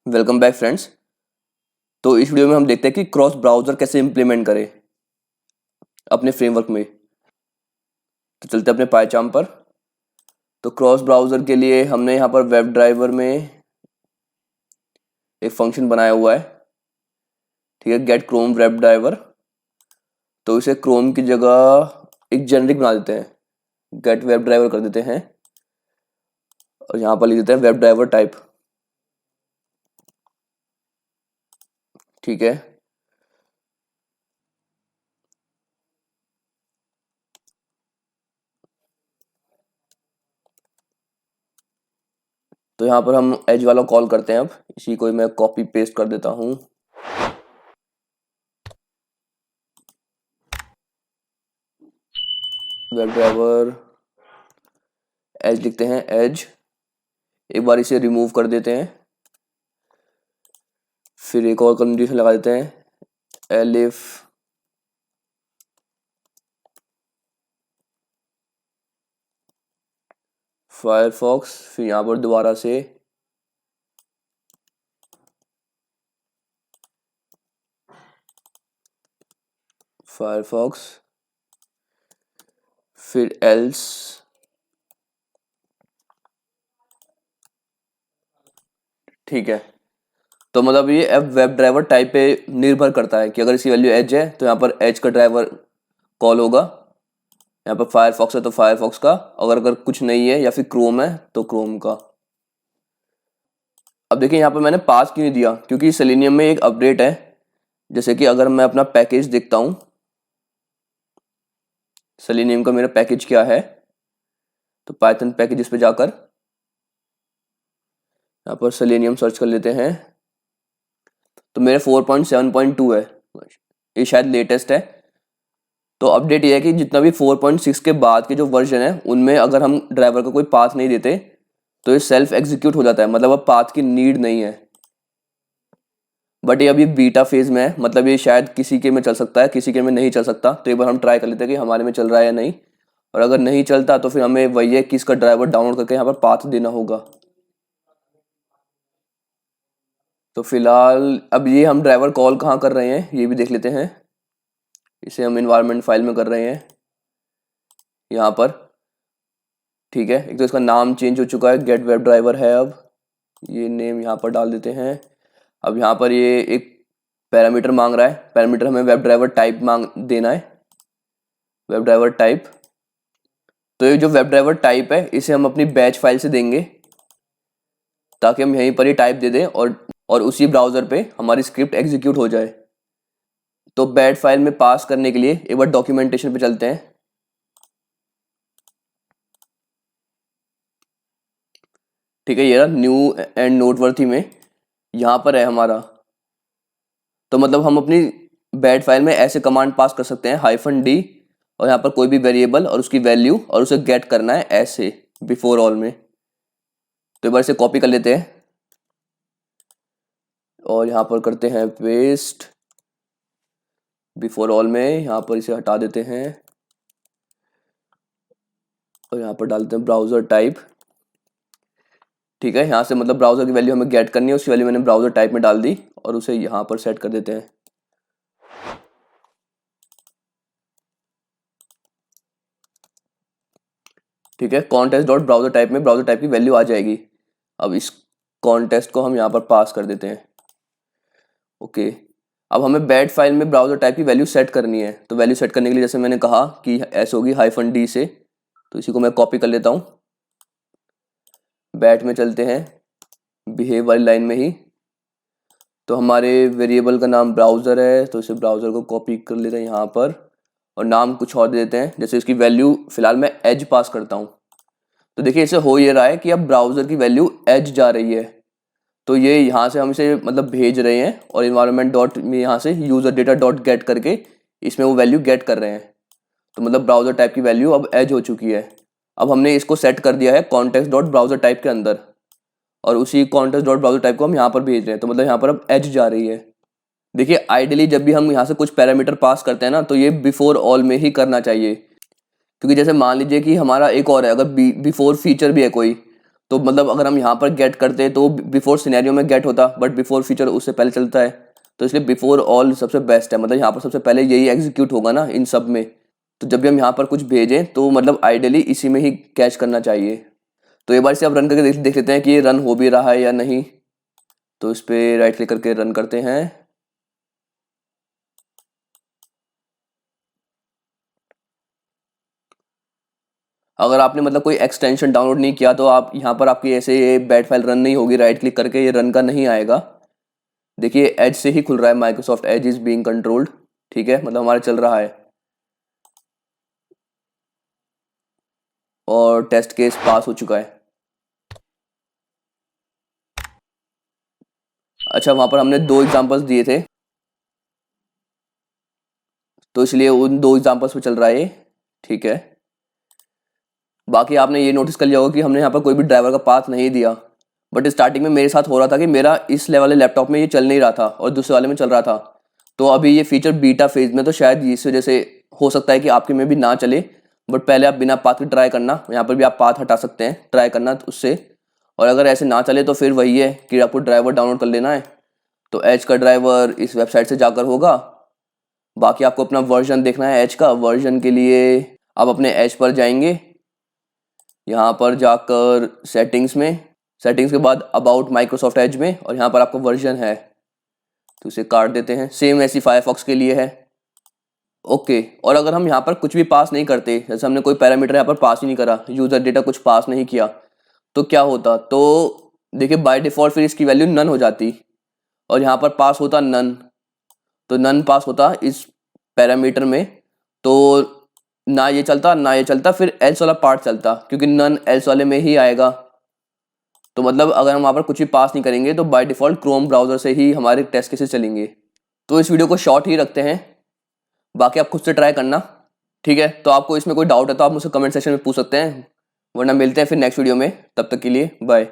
Welcome back friends. तो इस video में हम देखते हैं कि क्रॉस ब्राउज़र कैसे इम्प्लीमेंट करें अपने फ्रेमवर्क में। तो चलते हैं अपने पायचाम पर। तो क्रॉस ब्राउज़र के लिए हमने यहाँ पर वेब ड्राइवर में एक फंक्शन बनाया हुआ है, ठीक है, गेट क्रोम वेब ड्राइवर। तो इसे क्रोम की जगह एक जेनरिक बना देते हैं, गेट वेब ड्राइवर कर देते हैं और यहाँ पर लिख देते हैं वेब ड्राइवर टाइप, ठीक है। तो यहाँ पर हम एज वाला कॉल करते हैं। अब इसी को मैं कॉपी पेस्ट कर देता हूँ। वेब ड्राइवर एज लिखते हैं, एज। एक बार इसे रिमूव कर देते हैं, फिर एक और कंडीशन लगा देते हैं, एलिफ फायरफॉक्स, फिर यहाँ पर दोबारा से फायरफॉक्स, फिर एल्स, ठीक है। तो मतलब ये अब वेब ड्राइवर टाइप पे निर्भर करता है कि अगर इसकी वैल्यू एज है तो यहाँ पर एज का ड्राइवर कॉल होगा, यहाँ पर फायरफॉक्स है तो फायरफॉक्स का, अगर कुछ नहीं है या फिर क्रोम है तो क्रोम का। अब देखिए यहाँ पर मैंने पास क्यों नहीं दिया, क्योंकि सेलेनियम में एक अपडेट है। जैसे कि अगर मैं अपना पैकेज देखता हूँ, सेलेनियम का मेरा पैकेज क्या है, तो पाइथन पैकेज पे जाकर यहाँ पर सेलेनियम सर्च कर लेते हैं। तो मेरे 4.7.2 है, ये शायद लेटेस्ट है। तो अपडेट ये है कि जितना भी 4.6 के बाद के जो वर्जन है उनमें अगर हम ड्राइवर को कोई पाथ नहीं देते तो ये सेल्फ एग्जीक्यूट हो जाता है, मतलब अब पाथ की नीड नहीं है। बट ये अभी बीटा फेज में है, मतलब ये शायद किसी के में चल सकता है, किसी के में नहीं चल सकता। तो एक बार हम ट्राई कर लेते हैं कि हमारे में चल रहा है या नहीं, और अगर नहीं चलता तो फिर हमें वही है कि इसका ड्राइवर डाउनलोड करके यहाँ पर पाथ देना होगा। तो फिलहाल अब ये हम ड्राइवर कॉल कहाँ कर रहे हैं ये भी देख लेते हैं। इसे हम इन्वायरमेंट फाइल में कर रहे हैं यहाँ पर, ठीक है। एक तो इसका नाम चेंज हो चुका है, गेट वेब ड्राइवर है। अब ये नेम यहाँ पर डाल देते हैं। अब यहाँ पर ये एक पैरामीटर मांग रहा है, पैरामीटर हमें वेब ड्राइवर टाइप मांग देना है, वेब ड्राइवर टाइप। तो ये जो वेब ड्राइवर टाइप है इसे हम अपनी बैच फाइल से देंगे, ताकि हम यहीं पर ही टाइप दे दें और उसी ब्राउज़र पे हमारी स्क्रिप्ट एग्जीक्यूट हो जाए। तो बैच फाइल में पास करने के लिए एक बार डॉक्यूमेंटेशन पे चलते हैं। ठीक है, ये रहा न्यू एंड नोटवर्थी में, यहाँ पर है हमारा। तो मतलब हम अपनी बैट फाइल में ऐसे कमांड पास कर सकते हैं, -d, और यहाँ पर कोई भी वेरिएबल और उसकी वैल्यू, और उसे गेट करना है ऐसे बिफोर ऑल में। तो एक बार इसे कॉपी कर लेते हैं और यहाँ पर करते हैं पेस्ट बिफोर ऑल में, यहाँ पर इसे हटा देते हैं और यहाँ पर डालते हैं ब्राउज़र टाइप। ठीक है, यहाँ से मतलब ब्राउज़र की वैल्यू हमें गेट करनी है, उसकी वैल्यू मैंने ब्राउज़र टाइप में डाल दी और उसे यहाँ पर सेट कर देते हैं। ठीक है, कॉन्टेस्ट डॉट ब्राउज़र टाइप में ब्राउज़र टाइप की वैल्यू आ जाएगी। अब इस कॉन्टेस्ट को हम यहाँ पर पास कर देते हैं। ओके, अब हमें बैट फाइल में ब्राउज़र टाइप की वैल्यू सेट करनी है। तो वैल्यू सेट करने के लिए जैसे मैंने कहा कि ऐसे होगी -d से, तो इसी को मैं कॉपी कर लेता हूँ। बैट में चलते हैं, बिहेव वाली लाइन में ही। तो हमारे वेरिएबल का नाम ब्राउज़र है, तो इसे ब्राउज़र को कॉपी कर लेते हैं यहाँ पर और नाम कुछ और दे देते हैं। जैसे इसकी वैल्यू फिलहाल मैं एज पास करता हूँ। तो देखिए इसे हो ये रहा है कि अब ब्राउज़र की वैल्यू एज जा रही है। तो ये यहाँ से हम इसे मतलब भेज रहे हैं और इन्वायरमेंट डॉट में यहाँ से यूज़र डेटा डॉट गेट करके इसमें वो वैल्यू गेट कर रहे हैं। तो मतलब ब्राउज़र टाइप की वैल्यू अब एज हो चुकी है। अब हमने इसको सेट कर दिया है कॉन्टेक्स्ट डॉट ब्राउज़र टाइप के अंदर, और उसी कॉन्टेक्स्ट डॉट ब्राउज़र टाइप को हम यहाँ पर भेज रहे हैं। तो मतलब यहाँ पर अब एज जा रही है। देखिए आइडियली जब भी हम यहाँ से कुछ पैरामीटर पास करते हैं ना, तो ये बिफोर ऑल में ही करना चाहिए, क्योंकि जैसे मान लीजिए कि हमारा एक और है, अगर बिफोर फीचर भी है कोई, तो मतलब अगर हम यहाँ पर गेट करते तो बिफोर सिनेरियो में गेट होता, बट बिफोर फीचर उससे पहले चलता है, तो इसलिए बिफोर ऑल सबसे बेस्ट है। मतलब यहाँ पर सबसे पहले यही एग्जीक्यूट होगा ना इन सब में। तो जब भी हम यहाँ पर कुछ भेजें तो मतलब आइडियली इसी में ही कैच करना चाहिए। तो एक बार इसे आप रन करके देख लेते हैं कि ये रन हो भी रहा है या नहीं। तो इस पर राइट क्लिक करके रन करते हैं। अगर आपने मतलब कोई एक्सटेंशन डाउनलोड नहीं किया तो आप यहाँ पर आपकी ऐसे ये बैट फाइल रन नहीं होगी, राइट क्लिक करके ये रन का नहीं आएगा। देखिए एज से ही खुल रहा है, Microsoft Edge is being controlled. ठीक है, मतलब हमारा चल रहा है और टेस्ट केस पास हो चुका है। अच्छा, वहां पर हमने 2 एग्जांपल्स दिए थे तो इसलिए उन 2 एग्जांपल्स पे चल रहा है ये। ठीक है, बाकी आपने ये नोटिस कर लिया होगा कि हमने यहाँ पर कोई भी ड्राइवर का पाथ नहीं दिया, बट स्टार्टिंग में मेरे साथ हो रहा था कि मेरा इस लेवल वाले लैपटॉप में ये चल नहीं रहा था और दूसरे वाले में चल रहा था। तो अभी ये फीचर बीटा फेज में, तो शायद इस वजह से हो सकता है कि आपके में भी ना चले। बट पहले आप बिना पाथ के ट्राई करना, यहाँ पर भी आप पाथ हटा सकते हैं, ट्राई करना उससे। और अगर ऐसे ना चले तो फिर वही है कि आपको ड्राइवर डाउनलोड कर लेना है। तो एज का ड्राइवर इस वेबसाइट से जाकर होगा। बाकी आपको अपना वर्जन देखना है एज का। वर्जन के लिए आप अपने एज पर जाएंगे, यहाँ पर जाकर सेटिंग्स में, सेटिंग्स के बाद अबाउट माइक्रोसॉफ्ट एज में, और यहाँ पर आपका वर्जन है तो इसे काट देते हैं। सेम ऐसी फायरफॉक्स के लिए है। ओके, और अगर हम यहाँ पर कुछ भी पास नहीं करते, जैसे हमने कोई पैरामीटर यहाँ पर पास ही नहीं करा, यूजर डेटा कुछ पास नहीं किया, तो क्या होता? तो देखिए बाय डिफॉल्ट फिर इसकी वैल्यू नन हो जाती और यहाँ पर पास होता नन। तो नन पास होता इस पैरामीटर में, तो ना ये चलता ना ये चलता, फिर एल्स वाला पार्ट चलता क्योंकि नन एल्स वाले में ही आएगा। तो मतलब अगर हम वहाँ पर कुछ भी पास नहीं करेंगे तो बाय डिफॉल्ट क्रोम ब्राउजर से ही हमारे टेस्ट केसेस चलेंगे। तो इस वीडियो को शॉर्ट ही रखते हैं, बाकी आप खुद से ट्राई करना। ठीक है, तो आपको इसमें कोई डाउट है तो आप मुझसे कमेंट सेक्शन में पूछ सकते हैं, वरना मिलते हैं फिर नेक्स्ट वीडियो में। तब तक के लिए बाय।